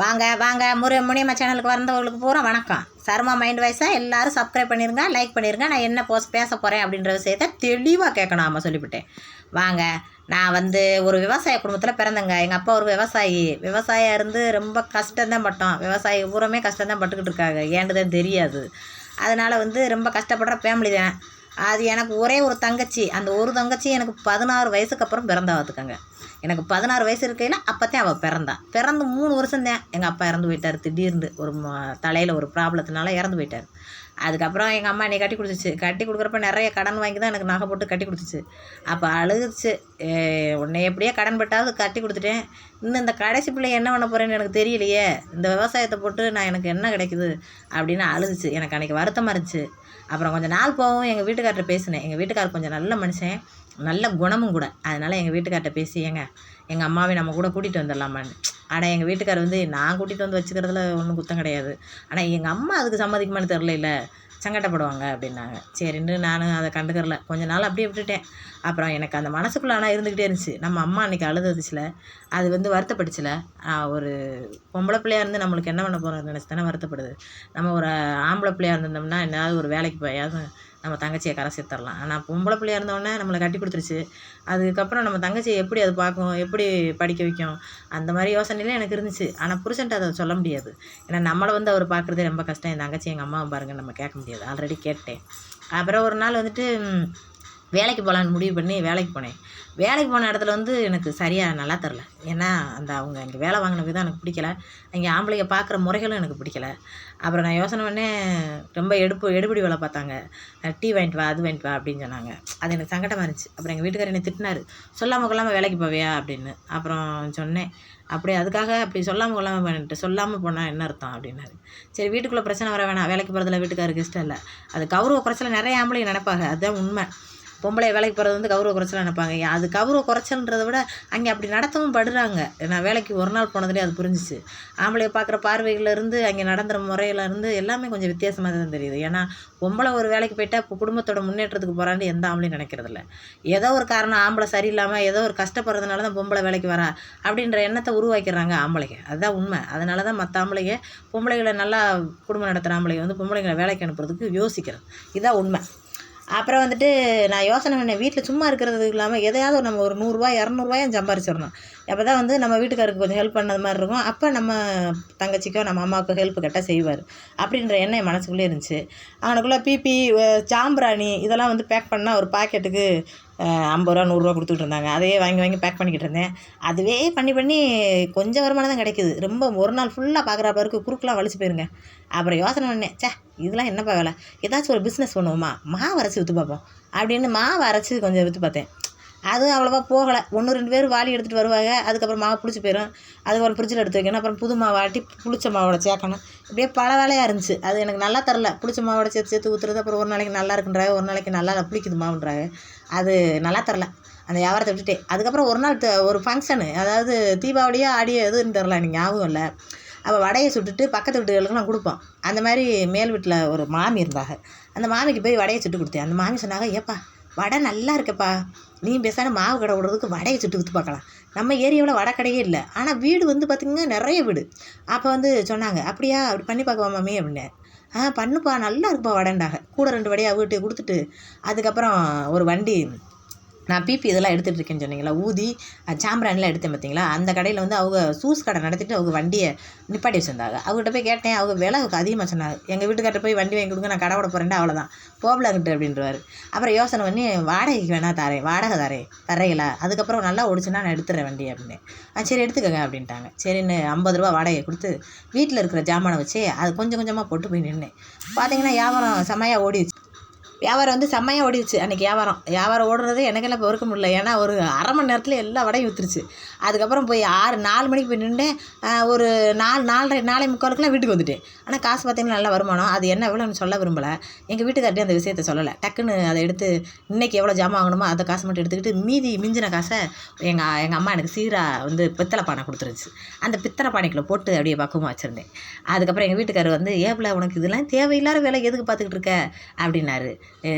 வாங்க வாங்க முனியம்மா சேனலுக்கு வந்தவங்களுக்கு பூரா வணக்கம். சர்மா மைண்ட் வாய்ஸாக எல்லோரும் சப்ஸ்கிரைப் பண்ணிடுங்க, லைக் பண்ணிடுங்க. நான் என்ன பேச போகிறேன் அப்படின்ற விஷயத்தை தெளிவாக கேட்கணும். ஆமாம் சொல்லிவிட்டேன். வாங்க. நான் ஒரு விவசாய குடும்பத்தில் பிறந்தேங்க. எங்கள் அப்பா ஒரு விவசாயியாக இருந்து ரொம்ப கஷ்டம்தான் பட்டோம். விவசாயி பூராமே கஷ்டம்தான் பட்டுக்கிட்டு இருக்காங்க. ஏன்னுதான் தெரியாது. அதனால் ரொம்ப கஷ்டப்படுற ஃபேமிலி தான். அது எனக்கு ஒரே ஒரு தங்கச்சி. அந்த ஒரு தங்கச்சி எனக்கு 16 வயசுக்கு அப்புறம் பிறந்தாவதுக்குங்க. எனக்கு 16 வயசு இருக்கையில் அப்போத்தான் அவள் பிறந்து 3 வருஷம்தான் எங்கள் அப்பா இறந்து போயிட்டார். திடீர்னு ஒரு தலையில் ஒரு ப்ராப்ளத்தினால இறந்து போயிட்டார். அதுக்கப்புறம் எங்கள் அம்மா என்னை கட்டி கொடுத்துச்சு. கட்டி கொடுக்குறப்ப நிறைய கடன் வாங்கி தான் எனக்கு நகை போட்டு கட்டி கொடுத்துச்சு. அப்போ அழுகுச்சு, உன்னை எப்படியே கடன் பட்டாவது கட்டி கொடுத்துட்டேன், இன்னும் இந்த கடைசி பிள்ளை என்ன பண்ண போகிறேன்னு எனக்கு தெரியலையே, இந்த விவசாயத்தை போட்டு எனக்கு என்ன கிடைக்குது அப்படின்னு அழுதுச்சு. எனக்கு அன்றைக்கி வருத்தமாக இருந்துச்சு. அப்புறம் கொஞ்சம் நாள் போகவும் எங்கள் வீட்டுக்கார்ட்ட பேசினேன். எங்கள் வீட்டுக்காரர் கொஞ்சம் நல்ல மனுஷன், நல்ல குணமும் கூட. அதனால் எங்கள் வீட்டுக்கார்ட்ட பேசி எங்கள் அம்மாவை நம்ம கூட கூட்டிகிட்டு வந்துடலாமான்னு. ஆனால் எங்கள் வீட்டுக்கார் நான் கூட்டிகிட்டு வந்து வச்சுக்கிறதுல ஒன்றும் குத்தம் கிடையாது, ஆனால் எங்கள் அம்மா அதுக்கு சம்மதிக்குமான்னு தெரில, சங்கடப்படுவாங்க அப்படின்னாங்க. சரின்னு நானும் அதை கண்டுக்கறல. கொஞ்ச நாள் அப்படியே விட்டுட்டேன். அப்புறம் எனக்கு அந்த மனசுக்குள்ளே ஆனால் இருந்துக்கிட்டே இருந்துச்சு. நம்ம அம்மா அன்றைக்கி அழுதுச்சுல, அது வருத்தப்படுச்சுல. ஒரு பொம்பளை பிள்ளையாக இருந்து நம்மளுக்கு என்ன பண்ண போகிறோம் நினச்சி தானே வருத்தப்படுது. நம்ம ஒரு ஆம்பளை பிள்ளையாக இருந்திருந்தோம்னா என்னாவது ஒரு வேலைக்கு போயாவது நம்ம தங்கச்சியை கரை சேர்த்துடலாம். ஆனால் பொம்பளை பிள்ளையாக இருந்தோடனே நம்மளை கட்டி கொடுத்துருச்சு. அதுக்கப்புறம் நம்ம தங்கச்சியை எப்படி அது பார்க்கும், எப்படி படிக்க வைக்கும், அந்த மாதிரி யோசனையிலே எனக்கு இருந்துச்சு. ஆனால் புருஷன்ட்டு அதை சொல்ல முடியாது. ஏன்னா நம்மளை அவர் பார்க்குறதே ரொம்ப கஷ்டம். என் தங்கச்சி எங்கள் அம்மாவை பாருங்கன்னு நம்ம கேட்க முடியாது. ஆல்ரெடி கேட்டேன். அப்புறம் ஒரு நாள் வேலைக்கு போகலான்னு முடிவு பண்ணி வேலைக்கு போனேன். வேலைக்கு போன இடத்துல எனக்கு சரியாக நல்லா தரல. ஏன்னா அவங்க இங்கே வேலை வாங்கின விதம் எனக்கு பிடிக்கல. அங்கே ஆம்பளைங்க பார்க்குற முறைகளும் எனக்கு பிடிக்கல. அப்புறம் நான் யோசனை பண்ணேன், ரொம்ப எடுபடி வேலை பார்த்தாங்க. டீ வாங்கிட்டு வா, அது வாங்கிட்டு வா அப்படின்னு சொன்னாங்க. அது எனக்கு சங்கடமாக இருந்துச்சு. அப்புறம் எங்கள் வீட்டுக்காரர் என்னை திட்டினார், சொல்லாமல் கொள்ளாமல் வேலைக்கு போவியா அப்படின்னு. அப்புறம் சொன்னேன், அப்படி அதுக்காக அப்படி சொல்லாமல் கொள்ளாமல் பண்ணிட்டு, சொல்லாமல் போனால் என்ன அர்த்தம் அப்படின்னாரு. சரி, வீட்டுக்குள்ளே பிரச்சனை வர வேணாம், வேலைக்கு போகிறதுல வீட்டுக்காருக்கு இஷ்டம் இல்லை. அது கௌரவ குறைச்சல நிறைய ஆம்பளைங்க நினைப்பாங்க. அதுதான் உண்மை. பொம்பளை வேலைக்கு போகிறது கௌரவ குறைச்சலாக நினைப்பாங்க. அது கௌரவ குறைச்சல்ன்றதை விட அங்கே அப்படி நடத்தவும் படுறாங்க. நான் வேலைக்கு ஒரு நாள் போனதுலேயே அது புரிஞ்சிச்சு. ஆம்பளையை பார்க்குற பார்வைகளிலேருந்து அங்கே நடந்துற முறையிலேருந்து எல்லாமே கொஞ்சம் வித்தியாசமாக தான் தெரியுது. ஏன்னா பொம்பளை ஒரு வேலைக்கு போயிட்டால் இப்போ குடும்பத்தோட முன்னேற்றத்துக்கு போகிறான்னு எந்த ஆம்பளையும் நினைக்கிறதில்ல. ஏதோ ஒரு காரணம், ஆம்பளை சரியில்லாமல் ஏதோ ஒரு கஷ்டப்படுறதுனால தான் பொம்பளை வேலைக்கு வரா அப்படின்ற எண்ணத்தை உருவாக்கிறாங்க ஆம்பளைங்க. அதுதான் உண்மை. அதனால தான் மற்ற ஆம்பளைங்க பொம்பளைகளை நல்லா குடும்பம் நடத்துகிற ஆம்பளைங்க பொம்பளைங்களை வேலைக்கு அனுப்புறதுக்கு யோசிக்கிறது. இதுதான் உண்மை. அப்புறம் நான் யோசனை பண்ணேன், வீட்டில் சும்மா இருக்கிறது இல்லாமல் எதையாவது நம்ம ஒரு 100 200 சம்பாரிச்சிடணும். அப்போ தான் நம்ம வீட்டுக்காருக்கு கொஞ்சம் ஹெல்ப் பண்ணது மாதிரி இருக்கும். அப்போ நம்ம தங்கச்சிக்கோ நம்ம அம்மாவுக்கோ ஹெல்ப் கேட்டால் செய்வார் அப்படின்ற எண்ணம் என் மனசுக்குள்ளே இருந்துச்சு. அவனுக்குள்ளே பிபி, சாம்பிராணி இதெல்லாம் பேக் பண்ணால் ஒரு பாக்கெட்டுக்கு 50 ரூபா 100 ரூபா கொடுத்துட்டு இருந்தாங்க. அதையே வாங்கி பேக் பண்ணிக்கிட்டு இருந்தேன். அதுவே பண்ணி கொஞ்சம் வருமானம் தான் கிடைக்குது. ரொம்ப ஒரு நாள் ஃபுல்லாக பார்க்குறப்ப இருக்குது, குறுக்கெலாம் வலிச்சு போயிருங்க. அப்புறம் யோசனை பண்ணேன், இதெல்லாம் என்னப்பா வேலை, ஏதாச்சும் ஒரு பிஸ்னஸ் பண்ணுவோமா, மாவு அரைச்சி விற்று பார்ப்போம் அப்படின்னு மாவு அரைச்சி கொஞ்சம் விற்று பார்த்தேன். அதுவும் அவ்வளோவா போகலை. 1-2 பேர் வாளி எடுத்துகிட்டு வருவாங்க. அதுக்கப்புறம் மாவு புளிச்சு போயிடும். அதுக்கப்புறம் ஃப்ரிட்ஜில் எடுத்து வைக்கணும். அப்புறம் புது மாவு ஆட்டி புளிச்ச மாவோட சேர்க்கணும். இப்படியே பல வேலையாக இருந்துச்சு. அது எனக்கு நல்லா தரல. புளிச்ச மாவோட சேர்த்து ஊற்றுறது. அப்புறம் ஒரு நாளைக்கு நல்லா இருக்குன்றாங்க, ஒரு நாளைக்கு நல்லா புளிக்குது மாவுன்றாங்க. அது நல்லா தரல. அந்த வியாபாரத்தை விட்டுட்டேன். அதுக்கப்புறம் ஒரு நாள் ஒரு ஃபங்க்ஷனு, அதாவது தீபாவளியோ ஆடியோ எதுன்னு தெரில, எனக்கு ஞாபகம் இல்லை. அப்போ வடையை சுட்டுட்டு பக்கத்து வீட்டுகளுக்கு நான் கொடுப்போம். அந்த மாதிரி மேல் வீட்டில் ஒரு மாமி இருந்தாங்க. அந்த மாமிக்கு போய் வடையை சுட்டு கொடுத்தேன். அந்த மாமி சொன்னாங்க, ஏப்பா வடை நல்லா இருக்கப்பா, நீ பேசாமல் மாவு கடை விடுறதுக்கு வடையை சுட்டு விற்று பார்க்கலாம். நம்ம ஏரியாவில் வடை கடையே இல்லை, ஆனால் வீடு பார்த்திங்கன்னா நிறைய வீடு. அப்போ சொன்னாங்க, அப்படியா, அப்படி பண்ணி பார்க்கவா மாமி அப்படின்னேன். பண்ணுப்பா, நல்லா இருக்குப்பா வடைண்டாக. கூட 2 வடையை வீட்டு கொடுத்துட்டு அதுக்கப்புறம் ஒரு வண்டி, நான் பிபி இதெல்லாம் எடுத்துகிட்டு இருக்கேன்னு சொன்னீங்களா, ஊதி சாம்பிரானிலாம் எடுத்தேன் பார்த்தீங்களா, அந்த கடையில் அவங்க சூஸ் கடை நடத்திட்டு அவங்க வண்டியை நிப்பாட்டி வச்சுருந்தாங்க. அவங்ககிட்ட போய் கேட்டேன். அவங்க விலை அதிகமாக சொன்னாங்க. எங்கள் வீட்டுக்கார்ட்ட போய் வண்டி வாங்கி கொடுங்க, நான் கடை விட போகிறேன்டா, அவ்வளோதான் போகலாங்கிட்டு அப்படின்றவாரு. அப்புறம் யோசனை பண்ணி வாடகைக்கு வேணா தரேன், வாடகை தரையில, அதுக்கப்புறம் நல்லா ஓடிச்சுன்னா நான் எடுத்துடுறேன் வண்டி அப்படின்னு. சரி எடுத்துக்கங்க அப்படின்ட்டாங்க. சரின்னு 50 ரூபா வாடகை கொடுத்து வீட்டில் இருக்கிற ஜாமானை வச்சு அது கொஞ்சம் கொஞ்சமாக போட்டு போய் நின்னேன். பார்த்தீங்கன்னா வியாபாரம் செம்மையாக ஓடிச்சு. வியாபாரம் செம்மையாக ஓடிடுச்சு. அன்றைக்கி வியாபாரம் ஓடுறது எனக்கெல்லாம் இப்போ இருக்க முடியல. ஏன்னா ஒரு அரை மணி நேரத்தில் எல்லா வடையும் விற்றுருச்சு. அதுக்கப்புறம் போய் 4 மணிக்கு போய் நின்றேன். ஒரு 4:45 வீட்டுக்கு வந்துட்டேன். ஆனால் காசு பார்த்திங்கன்னா நல்லா வருமானம். அது என்ன எவ்வளோன்னு சொல்ல விரும்பலை. எங்கள் வீட்டுக்கார்ட்டே அந்த விஷயத்தை சொல்லலை. டக்குன்னு அதை எடுத்து இன்றைக்கி எவ்வளோ ஜாமான் வாங்கணுமோ அந்த காசு மட்டும் எடுத்துக்கிட்டு மிஞ்சின காசை எங்கள் அம்மா எனக்கு சீராக பித்தளை பானை கொடுத்துருச்சு. அந்த பித்தளை பானைக்குள்ளே போட்டு அப்படியே பக்குவமாக வச்சுருந்தேன். அதுக்கப்புறம் எங்கள் வீட்டுக்காரர் ஏப்பில் உனக்கு இதெல்லாம் தேவையில்லாத வேலை எதுக்கு பார்த்துக்கிட்டு இருக்க அப்படின்னாரு.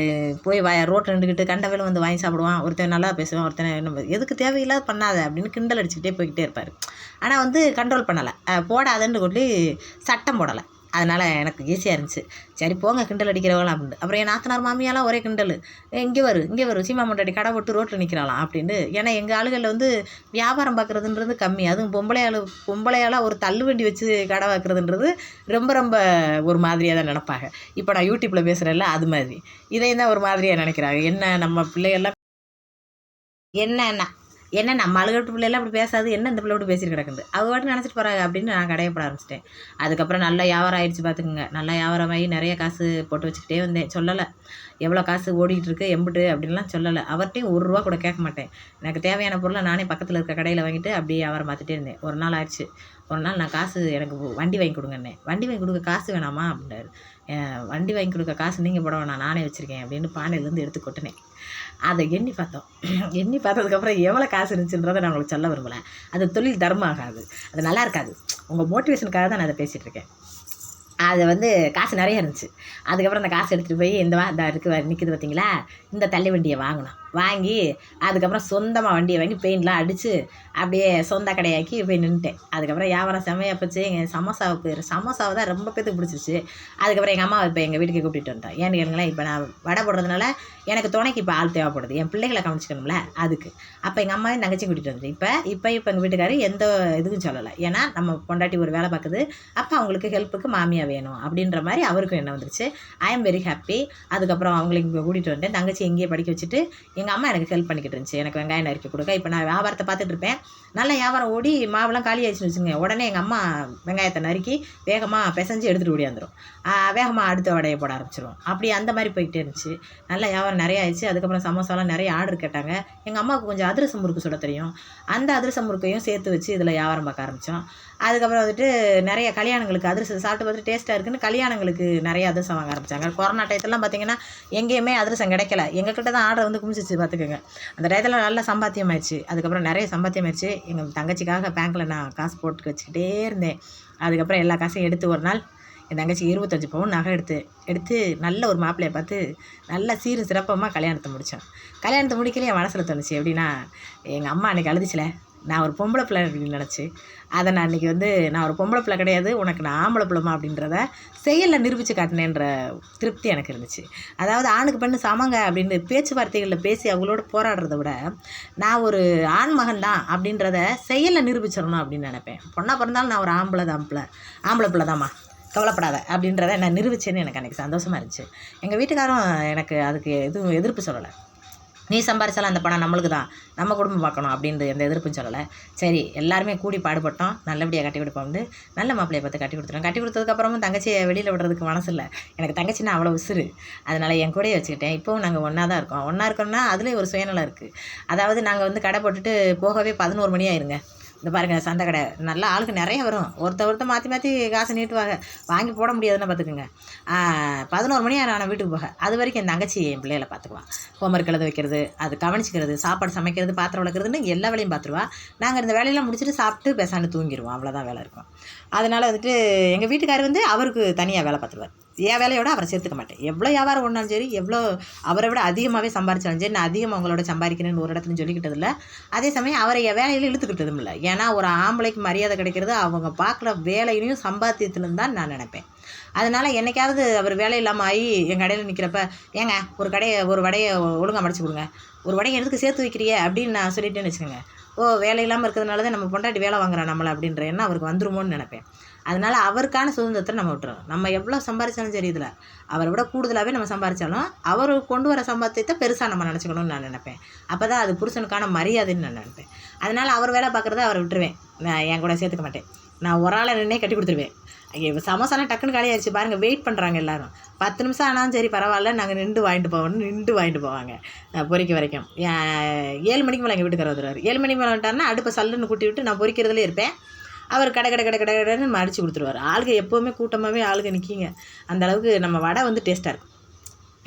போய் ரோட்டில் நின்றுக்கிட்டு கண்டவளும் வந்து வாங்கி சாப்பிடுவான், ஒருத்தன் நல்லா பேசுவான், ஒருத்தன் எதுக்கு தேவையில்லாத பண்ணாத அப்படின்னு கிண்டல் அடிச்சுக்கிட்டே போய்கிட்டே இருப்பார். ஆனால் வந்து கண்ட்ரோல் பண்ணலை, போடாதன்னு சொல்லி சட்டம் போடலை. அதனால் எனக்கு ஈஸியாக இருந்துச்சு. சரி போங்க கிண்டல் அடிக்கிறவங்களாம் அப்படின்ட்டு. அப்புறம் என் நாத்தனார் மாமியாலாம் ஒரே கிண்டல், இங்கே வரும் சீமா முட்டாடி கடை போட்டு ரோட்டில் நிற்கிறாளாம் அப்படின்ட்டு. ஏன்னா எங்கள் ஆளுகளில் வந்து வியாபாரம் பார்க்குறதுன்றது கம்மி, அதுவும் பொம்பளையால் ஒரு தள்ளுவண்டி வச்சு கடை வைக்கிறதுன்றது ரொம்ப ரொம்ப ஒரு மாதிரியாக தான் நினப்பாங்க. இப்போ நான் யூடியூப்பில் பேசுகிறேன்ல அது மாதிரி இதையும் தான் ஒரு மாதிரியாக நினைக்கிறாங்க. என்ன நம்ம பிள்ளைகள்லாம் என்ன நம்ம அழுகட்டு பிள்ளைலாம் அப்படி பேசாது, என்ன இந்த பிள்ளை விட்டு பேசிட்டு கிடக்குது அவங்க வாட்டு நினச்சிட்டு போகிறாங்க அப்படின்னு நான் கடையப்பட ஆரம்பிச்சிட்டேன். அதுக்கப்புறம் நல்லா வியாபாரம் ஆகிடுச்சு பார்த்துக்குங்க. நல்லா வியாபாரமாகி நிறைய காசு போட்டு வச்சுக்கிட்டே வந்தேன். சொல்லலை எவ்வளோ காசு ஓடிக்கிட்டு இருக்கு எம்பிட்டு அப்படின்லாம் சொல்லலை. அவர்கிட்டையும் ₹1 கூட கேட்க மாட்டேன். எனக்கு தேவையான பொருளை நானே பக்கத்தில் இருக்க கடையில் வாங்கிட்டு அப்படியே வியாபாரம் பார்த்துட்டே இருந்தேன். ஒரு நாள் ஆயிடுச்சு. ஒரு நாள் நான் காசு எனக்கு வண்டி வாங்கி கொடுங்கண்ணே. வண்டி வாங்கி கொடுக்க காசு வேணாமா அப்படின்னாரு. வண்டி வாங்கி கொடுக்க காசு நீங்கள் போட வேணாம், நானே வச்சுருக்கேன் அப்படின்னு பானையிலேருந்து எடுத்து கொட்டினேன். அதை எண்ணி பார்த்தோம். எண்ணி பார்த்ததுக்கப்புறம் எவ்வளோ காசு இருந்துச்சுன்றதை நான் உங்களுக்கு சொல்ல விரும்பலை. அது தொழில் தர்மம் ஆகாது, அது நல்லா இருக்காது. உங்கள் மோட்டிவேஷனுக்காக தான் நான் அதை பேசிகிட்டு இருக்கேன். அது வந்து காசு நிறைய இருந்துச்சு. அதுக்கப்புறம் அந்த காசு எடுத்துகிட்டு போய் இந்த நிற்கிது பார்த்தீங்களா, இந்த தள்ளி வண்டியை வாங்கி அதுக்கப்புறம் சொந்தமாக வண்டியை வாங்கி பெயிண்ட்லாம் அடித்து அப்படியே சொந்த கடையாக்கி போய் நின்றுட்டேன். அதுக்கப்புறம் வியாபாரம் செம்மையாக போச்சு. எங்கள் சமோசாவை தான் ரொம்ப பேத்துக்கு பிடிச்சிருச்சு. அதுக்கப்புறம் எங்கள் அம்மாவை இப்போ எங்கள் வீட்டுக்கு கூப்பிட்டு வந்துட்டோம். ஏன்னு கேளுங்களேன், இப்போ நான் வடை போடுறதுனால எனக்கு துணைக்கு இப்போ ஆள் தேவைப்படுது, என் பிள்ளைகளை கவனிச்சிக்கணும்ல அதுக்கு. அப்போ எங்கள் அம்மாவையும் தங்கச்சி கூட்டிகிட்டு வந்துட்டு இப்போ எங்கள் வீட்டுக்காரர் எந்த இதுக்கும் சொல்லலை. ஏன்னா நம்ம பொண்டாட்டி ஒரு வேலை பார்க்குது, அப்போ அவங்களுக்கு ஹெல்ப்புக்கு மாமியாக வேணும் அப்படின்ற மாதிரி அவருக்கும் என்ன வந்துருச்சு. I am very happy. அதுக்கப்புறம் அவங்களை இங்கே கூட்டிகிட்டு வந்துட்டேன். தங்கச்சி எங்கேயே படிக்க வச்சுட்டு எங்கள் அம்மா எனக்கு ஹெல்ப் பண்ணிக்கிட்டு இருந்துச்சு. எனக்கு வெங்காயம் நறுக்கி கொடுக்க. இப்போ நான் வியாபாரத்தை பார்த்துட்டு இருப்பேன். நல்லா வியாபாரம் ஓடி மாவுலாம் காலி ஆயிடுச்சுன்னு வச்சுங்க, உடனே எங்கள் அம்மா வெங்காயத்தை நறுக்கி வேகமாக பிசைஞ்சு எடுத்துகிட்டு ஓடியாந்துடும். வேகமாக அடுத்த வடையை போட ஆரம்பிச்சிடும். அப்படி அந்த மாதிரி போய்கிட்டே இருந்துச்சு. நல்லா வியாபாரம் நிறைய ஆயிடுச்சு. அதுக்கப்புறம் சமோசாலாம் நிறைய ஆர்டர் கேட்டாங்க. எங்கள் அம்மாவுக்கு கொஞ்சம் அதிரசம் முறுக்கு சுட தெரியும். அந்த அதிரசம் முறுக்கையும் சேர்த்து வச்சு இதில் வியாபாரம் பார்க்க ஆரம்பித்தோம். அதுக்கப்புறம் வந்துட்டு நிறைய கல்யாணங்களுக்கு அதிரசம் சாப்பிட்டு பார்த்துட்டு டேஸ்ட்டாக இருக்குன்னு கல்யாணங்களுக்கு நிறைய அதிரசம் வாங்க ஆரம்பித்தாங்க. கொரோனா டயத்துலாம் பார்த்திங்கன்னா எங்கேயுமே அதிரசம் கிடைக்கல. எங்ககிட்ட தான் ஆர்டர் வந்து குமிச்சிச்சு பார்த்துக்கோங்க. அந்த டயத்தில் நல்லா சம்பாத்தியம் ஆயிடுச்சு. அதுக்கப்புறம் நிறைய சம்பாத்தியம் ஆயிடுச்சு. எங்கள் தங்கச்சிக்காக பேங்க்கில் நான் காசு போட்டு வச்சுக்கிட்டே இருந்தேன். அதுக்கப்புறம் எல்லா காசையும் எடுத்து ஒரு நாள் என் தங்கச்சி 25 பவுன் நகை எடுத்து நல்ல ஒரு மாப்பிள்ளையை பார்த்து நல்லா சீரும் சிறப்பமாக கல்யாணத்தை முடித்தோம். கல்யாணத்தை முடிக்கல என் மனசில் தோணுச்சு எப்படின்னா, எங்கள் அம்மா அன்றைக்கி அழுதுச்சில, நான் ஒரு பொம்பளை பிள்ளை அப்படின்னு நினச்சி, அதை நான் இன்றைக்கி வந்து நான் ஒரு பொம்பளை பிள்ளை கிடையாது, உனக்கு நான் ஆம்பளை பிள்ளைமா அப்படின்றத செயலில் நிரூபித்து காட்டினேன்ற திருப்தி எனக்கு இருந்துச்சு. அதாவது ஆணுக்கு பெண்ணு சமங்க அப்படின்னு பேச்சுவார்த்தைகளில் பேசி அவங்களோட போராடுறத விட, நான் ஒரு ஆண் மகன் தான் அப்படின்றத செயலில் நிரூபிச்சிடணும் அப்படின்னு நினைப்பேன். பொண்ணாக பிறந்தாலும் நான் ஒரு ஆம்பளை பிள்ளை தான்மா, கவலைப்படாத அப்படின்றத நான் நிரூபிச்சேன்னு எனக்கு அன்றைக்கி சந்தோஷமாக இருந்துச்சு. எங்கள் வீட்டுக்காரும் எனக்கு அதுக்கு எதுவும் எதிர்ப்பு சொல்லலை. நீ சம்பாரிச்சாலும் அந்த பணம் நம்மளுக்கு தான், நம்ம குடும்பம் பார்க்கணும் அப்படின்ற எந்த எதிர்ப்பும் சொல்லலை. சரி எல்லாருமே கூடி பாடுபட்டோம், நல்லபடியாக கட்டி கொடுப்போம்னு நல்ல மாப்பிள்ளையை பார்த்து கட்டி கொடுத்துட்டோம். கட்டி கொடுத்ததுக்கப்புறமும் தங்கச்சியை வெளியில் விடுறதுக்கு மனசு இல்லை. எனக்கு தங்கச்சின்னா அவ்வளோ உசுறு. அதனால் என் கூடயே வச்சுக்கிட்டேன். இப்போவும் நாங்கள் ஒன்றா தான் இருக்கோம். ஒன்றா இருக்கோம்னா அதுலேயும் ஒரு சுயநலம் இருக்குது. அதாவது நாங்கள் வந்து கடை போட்டுட்டு போகவே 11 மணி ஆயிருங்க. இந்த பாருங்கள் சந்தை கடை நல்லா ஆளுக்கு நிறைய வரும். ஒருத்தர் மாற்றி காசு நீட்டுவாங்க, வாங்கி போட முடியாதுன்னு பார்த்துக்குங்க. 11 மணி நான் வீட்டுக்கு போக, அது வரைக்கும் என் தங்கச்சி என் பிள்ளைகளை பார்த்துக்குவான். ஹோம்ஒர்க் எழுத வைக்கிறது, அது கவனிச்சிக்கிறது, சாப்பாடு சமைக்கிறது, பாத்திரம் வளர்க்குறதுன்னு எல்லா வேலையும் பார்த்துருவா. நாங்கள் இந்த வேலையெல்லாம் முடிச்சுட்டு சாப்பிட்டு பேசாண்டு தூங்கிடுவோம். அவ்வளோதான் வேலை இருக்கும். அதனால் வந்துட்டு எங்கள் வீட்டுக்காரர் வந்து அவருக்கு தனியாக வேலை பார்த்துருவார். என் வேலையோட அவரை சேர்த்துக்க மாட்டேன். எவ்வளோ வியாபாரம் ஒன்றாலும் சரி, எவ்வளோ அவரை விட அதிகமாகவே சம்பாரிச்சாலும் சரி, நான் அதிகமாக அவங்களோட சம்பாதிக்கிறேன்னு ஒரு இடத்துல சொல்லிக்கிட்டதில்லை. அதே சமயம் அவரை என் வேலையில் இழுத்துக்கிட்டதும் இல்லை. ஏன்னா ஒரு ஆம்பளைக்கு மரியாதை கிடைக்கிறது அவங்க பார்க்குற வேலையிலையும் சம்பாத்தியத்துலேருந்து தான் நான் நினைப்பேன். அதனால் என்றைக்காவது அவர் வேலை இல்லாமல் ஆகி என் கடையில் நிற்கிறப்ப, ஏங்க ஒரு வடையை ஒழுங்காக மடிச்சு கொடுங்க, ஒரு வடையை எதுக்கு சேர்த்து வைக்கிறிய அப்படின்னு நான் சொல்லிட்டேன்னு வச்சுக்கோங்க. வேலை இல்லாமல் இருக்கிறதுனால தான் நம்ம பொண்டாட்டி வேலை வாங்குறோம் நம்மளை அப்படின்ற எண்ணம் அவருக்கு வந்துருமோன்னு நினைப்பேன். அதனால் அவருக்கான சுதந்திரத்தை நம்ம விட்டுறோம். நம்ம எவ்வளோ சம்பாரிச்சாலும் சரி, இதில் அவரை விட கூடுதலாகவே நம்ம சம்பாரித்தாலும் அவர் கொண்டு வர சம்பாத்தியத்தை பெருசாக நம்ம நினச்சிக்கணும்னு நான் நினைப்பேன். அப்போ தான் அது புருஷனுக்கான மரியாதைன்னு நான் நினைப்பேன். அதனால் அவர் வேலை பார்க்குறத அவரை விட்டுருவேன். நான் என் கூட சேர்த்துக்க மாட்டேன். நான் ஒரு ஆளை நின்னே கட்டி கொடுத்துருவேன். சமோசாலாம் டக்குன்னு காலியாகிடுச்சு பாருங்கள், வெயிட் பண்ணுறாங்க எல்லோரும். 10 நிமிஷம் ஆனாலும் சரி பரவாயில்ல, நாங்கள் நின்று வாங்கிட்டு போவாங்க பொரிக்க வரைக்கும். 7 மணிக்கு மேலே எங்கள் வீட்டுக்காரர் வந்துடுவார். 7 மணிக்கு மேலே வந்துட்டாருன்னா அடுப்பை சல்லுன்னு கூட்டி விட்டு நான் பொரிக்கிறதுலே இருப்பேன். அவர் கடைன்னு மடித்து கொடுத்துருவார். ஆளுங்க எப்போவுமே கூட்டமாகவே ஆளுங்க நிற்கிங்க. அந்தளவுக்கு நம்ம வடை வந்து டேஸ்ட்டாக இருக்கும்.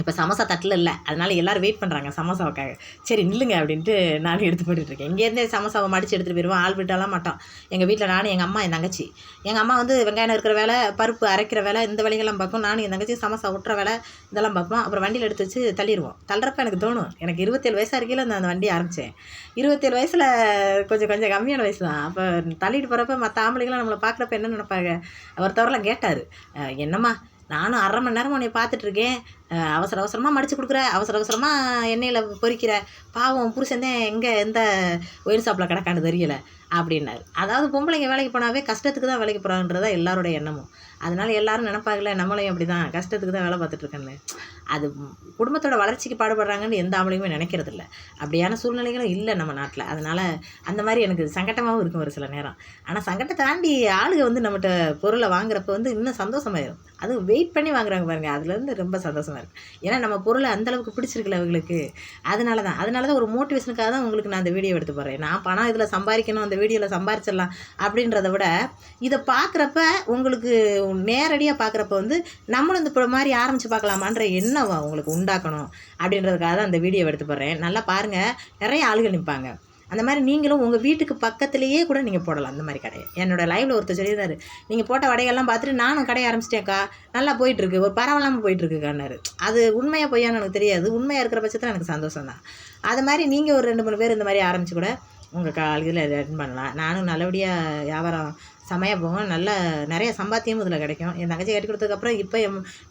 இப்போ சமோசா தட்டில் இல்லை, அதனால் எல்லோரும் வெயிட் பண்ணுறாங்க சமோசாவுக்காக. சரி நில்லுங்க அப்படின்ட்டு நானும் எடுத்து போட்டுட்ருக்கேன். இங்கேருந்தே சமோசாவை மடித்து எடுத்துகிட்டு போயிடுவோம், ஆள் விட்டாலாம் மாட்டோம். எங்கள் வீட்டில் நானும் எங்கள் அம்மா என் தங்கச்சி. எங்கள் அம்மா வந்து வெங்காயம் இருக்கிற வேலை, பருப்பு அரைக்கிற வேலை, இந்த வேலைகள்லாம் பார்க்கும். நானும் என் தங்கச்சி சமோசா விட்டுற வேலை இதெல்லாம் பார்ப்போம். அப்புறம் வண்டியில் எடுத்து வச்சு தள்ளிடுவோம். தள்ளுறப்ப எனக்கு தோணும், எனக்கு 27 வயசாக இருக்கையில் அந்த வண்டி ஆரம்பித்தேன். 27 வயசில் கொஞ்சம் கம்மியான வயசு தான். அப்போ தள்ளிட்டு போகிறப்ப மற்ற ஆம்பளைங்களாம் நம்மளை பார்க்குறப்ப என்ன நினைப்பாங்க. ஒருத்தவரெலாம் கேட்டார், என்னம்மா நானும் 1/2 மணி நேரம் உன்னை பார்த்துட்ருக்கேன், அவசர அவசரமாக மடித்து கொடுக்குற, அவசர அவசரமாக எண்ணெயில் பொரிக்கிற, பாவம் புருஷன் தான் எந்த ஒயின் ஷாப்பில் கிடக்கான்னு தெரியலை அப்படின்னாரு. அதாவது பொம்பளைங்க வேலைக்கு போனாவே கஷ்டத்துக்கு தான் வேலைக்கு போகிறான்றதான் எல்லாரோடைய எண்ணமும். அதனால எல்லோரும் நினைப்பாங்களே நம்மளையும் அப்படி தான் கஷ்டத்துக்கு தான் வேலை பார்த்துட்ருக்கேன்னு. அது குடும்பத்தோட வளர்ச்சிக்கு பாடுபடுறாங்கன்னு எந்த ஆம்பளையுமே நினைக்கிறது இல்லை. அப்படியான சூழ்நிலைகளும் இல்லை நம்ம நாட்டில். அதனால் அந்த மாதிரி எனக்கு சங்கட்டமாகவும் இருக்கும் ஒரு சில நேரம். ஆனால் சங்கட்டத்தை தாண்டி ஆளுங்க வந்து நம்மகிட்ட பொருளை வாங்குறப்ப வந்து இன்னும் சந்தோஷமாயிடும். அதுவும் வெயிட் பண்ணி வாங்குறாங்க பாருங்கள், அதுலேருந்து ரொம்ப சந்தோஷமாக இருக்குது. ஏன்னா நம்ம பொருளை அந்தளவுக்கு பிடிச்சிருக்குல்ல அவங்களுக்கு. அதனால தான் ஒரு மோட்டிவேஷனுக்காக தான் உங்களுக்கு நான் அந்த வீடியோ எடுத்து போடுறேன். நான் பணம் இதில் சம்பாதிக்கணும், அந்த வீடியோவில் சம்பாரிச்சிடலாம் அப்படின்றத விட இதை பார்க்குறப்ப உங்களுக்கு நேரடியாக பார்க்குறப்ப வந்து நம்மளும் இந்த மாதிரி ஆரம்பித்து பார்க்கலாமான்ற எண்ணம் உங்களுக்கு உண்டாக்கணும் அப்படின்றதுக்காக தான் அந்த வீடியோ எடுத்து போடுறேன். நல்லா பாருங்கள், நிறைய ஆளுகள் நிற்பாங்க. அந்த மாதிரி நீங்களும் உங்கள் வீட்டுக்கு பக்கத்துலேயே கூட நீங்கள் போடலாம் அந்த மாதிரி கடையை. என்னோடய லைவில் ஒருத்தர் சொல்லியிருந்தாரு, நீங்கள் போட்ட வடைகள்லாம் பார்த்துட்டு நானும் கடையை ஆரம்பிச்சிட்டேன்க்கா, நல்லா போயிட்டுருக்கு, ஒரு பரவாயில்லாமல் போயிட்டுருக்குக்கான்னாரு. அது உண்மையாக பொய்யான்னு எனக்கு தெரியாது. உண்மையாக இருக்கிற பட்சத்தில் எனக்கு சந்தோஷம் தான். அது மாதிரி நீங்கள் ஒரு 2-3 பேர் இந்த மாதிரி ஆரம்பித்து கூட உங்கள் இதில் ரன் பண்ணலாம். நானும் நல்லபடியாக வியாபாரம் செமையாக போகும், நிறைய சம்பாத்தியமும் இதில் கிடைக்கும். என் தங்கச்சி கட்டி கொடுத்ததுக்கப்புறம் இப்போ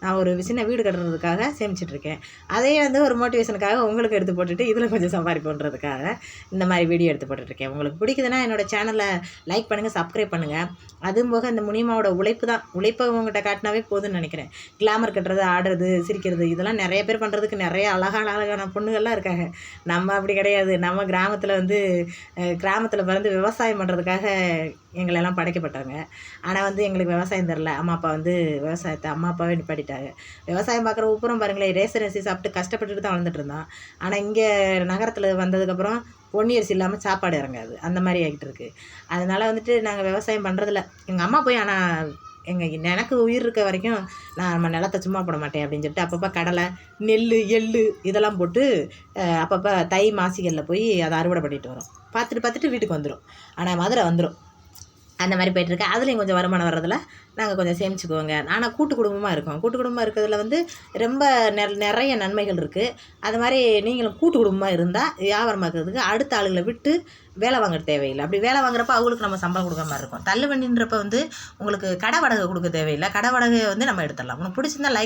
நான் ஒரு சின்ன வீடு கட்டுறதுக்காக சேமிச்சிட்ருக்கேன். அதே வந்து ஒரு மோட்டிவேஷனுக்காக உங்களுக்கு எடுத்து போட்டுட்டு இதில் கொஞ்சம் சம்பாதிப்போன்றதுக்காக இந்த மாதிரி வீடியோ எடுத்து போட்டுட்ருக்கேன். உங்களுக்கு பிடிக்குதுன்னா என்னோடய சேனலை லைக் பண்ணுங்கள், சப்ஸ்கிரைப் பண்ணுங்கள். அதுவும் போக இந்த முனிமாவோட உழைப்பை உங்கள்கிட்ட காட்டினாவே போதுன்னு நினைக்கிறேன். கிளாமர் கட்டுறது, ஆடுறது, சிரிக்கிறது இதெல்லாம் நிறைய பேர் பண்ணுறதுக்கு நிறைய அழகான பொண்ணுகள்லாம் இருக்காங்க. நம்ம அப்படி கிடையாது. நம்ம கிராமத்தில் பிறந்து விவசாயம் பண்ணுறதுக்காக எங்களெல்லாம் படைக்கப்பட்டாங்க. ஆனால் வந்து எங்களுக்கு விவசாயம் தரல. அம்மா அப்பா வந்து விவசாயத்தை அம்மா அப்பாவே நிப்பாட்டிட்டாங்க. விவசாயம் பார்க்குற உப்புறம் பாருங்களேன், ரேஷன் அரிசி சாப்பிட்டு கஷ்டப்பட்டுட்டு தான் வளர்ந்துட்டு இருந்தான். ஆனால் இங்கே நகரத்தில் வந்ததுக்கப்புறம் பொன்னி அரிசி இல்லாமல் சாப்பாடு இறங்காது, அந்த மாதிரி ஆகிட்டு இருக்குது. அதனால் வந்துட்டு நாங்கள் விவசாயம் பண்ணுறதில்ல. எங்கள் அம்மா போய் ஆனால் எனக்கு உயிர் இருக்க வரைக்கும் நான் நம்ம நிலத்தை சும்மா போட மாட்டேன் அப்படின்னு சொல்லிட்டு அப்பப்போ கடலை, நெல், எள்ளு இதெல்லாம் போட்டு அப்பப்போ தை மாசிகளில் போய் அதை அறுவடை பண்ணிட்டு வரோம். பார்த்துட்டு வீட்டுக்கு வந்துடும். ஆனால் மதுரை வந்துடும். அந்த மாதிரி போய்ட்டுருக்கு. அதுலேயும் கொஞ்சம் வருமானம் வர்றதில் நாங்கள் கொஞ்சம் சேமிச்சுக்குவோங்க. ஆனால் கூட்டு குடும்பமாக இருக்கோம். கூட்டு குடும்பமாக இருக்கிறதுல வந்து ரொம்ப நிறைய நன்மைகள் இருக்குது. அது மாதிரி நீங்களும் கூட்டு குடும்பமாக இருந்தால் வியாபாரம் பார்க்குறதுக்கு அடுத்த ஆளுகளை விட்டு வேலை வாங்க தேவையில்லை. அப்படி வேலை வாங்குறப்ப அவங்களுக்கு நம்ம சம்பளம் கொடுக்குற மாதிரி இருக்கும். தள்ளுவண்டின்றப்ப வந்து உங்களுக்கு கடை வாடகை கொடுக்க தேவையில்லை. கடை வாடகை வந்து நம்ம எடுத்துடலாம். உங்களுக்கு பிடிச்சிருந்தா லைக்